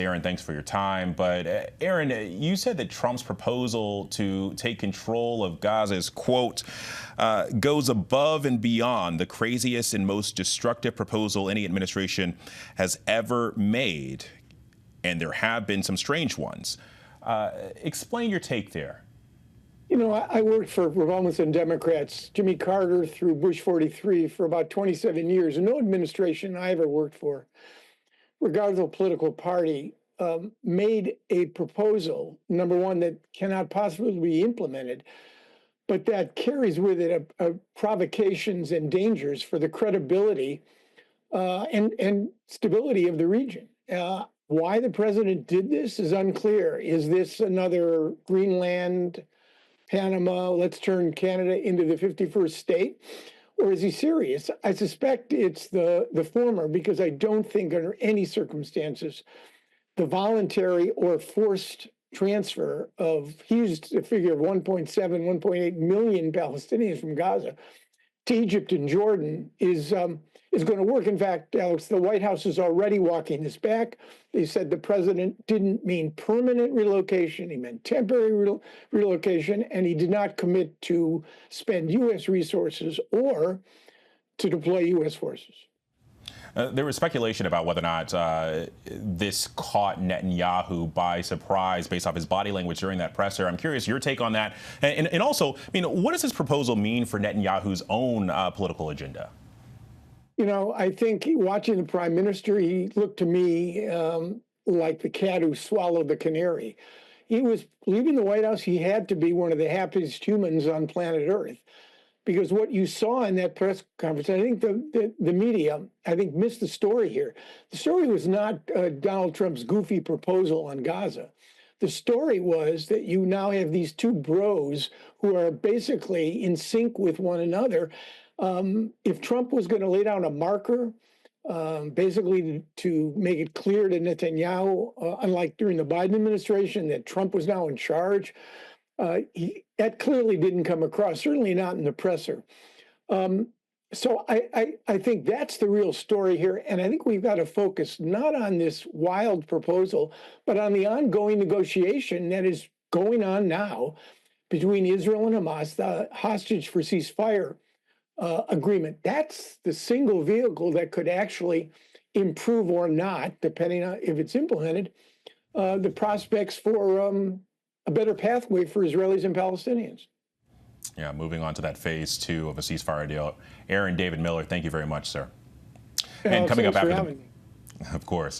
Aaron, thanks for your time. But Aaron, you said that Trump's proposal to take control of Gaza is, quote, goes above and beyond the craziest and most destructive proposal any administration has ever made. And there have been some strange ones. Explain your take there. You know, I worked for Republicans and Democrats, Jimmy Carter through Bush 43 for about 27 years, and no administration I ever worked for, regardless of political party, made a proposal, number one, that cannot possibly be implemented, but that carries with it provocations and dangers for the credibility and stability of the region. Why the president did this is unclear. Is this another Greenland, Panama, let's turn Canada into the 51st state? Or is he serious? I suspect it's the former, because I don't think under any circumstances the voluntary or forced transfer of, he used a figure of 1.7, 1.8 million Palestinians from Gaza to Egypt and Jordan is going to work. In fact, Alex, the White House is already walking this back. They said the president didn't mean permanent relocation. He meant temporary relocation, and he did not commit to spend U.S. resources or to deploy U.S. forces. There was speculation about whether or not this caught Netanyahu by surprise based off his body language during that presser. I'm curious your take on that. And also, I mean, what does this proposal mean for Netanyahu's own political agenda? You know, I think watching the prime minister, he looked to me like the cat who swallowed the canary. He was leaving the White House. He had to be one of the happiest humans on planet Earth, because what you saw in that press conference, I think the media, I think, missed the story here. The story was not Donald Trump's goofy proposal on Gaza. The story was that you now have these two bros who are basically in sync with one another. If Trump was going to lay down a marker, basically to make it clear to Netanyahu, unlike during the Biden administration, that Trump was now in charge, that clearly didn't come across, certainly not in the presser. So I think that's the real story here. And I think we've got to focus not on this wild proposal, but on the ongoing negotiation that is going on now between Israel and Hamas, the hostage for ceasefire agreement. That's the single vehicle that could actually improve or not, depending on if it's implemented, the prospects for a better pathway for Israelis and Palestinians. Yeah, moving on to that phase two of a ceasefire deal. Aaron, David Miller, thank you very much, sir. And coming up after, of course.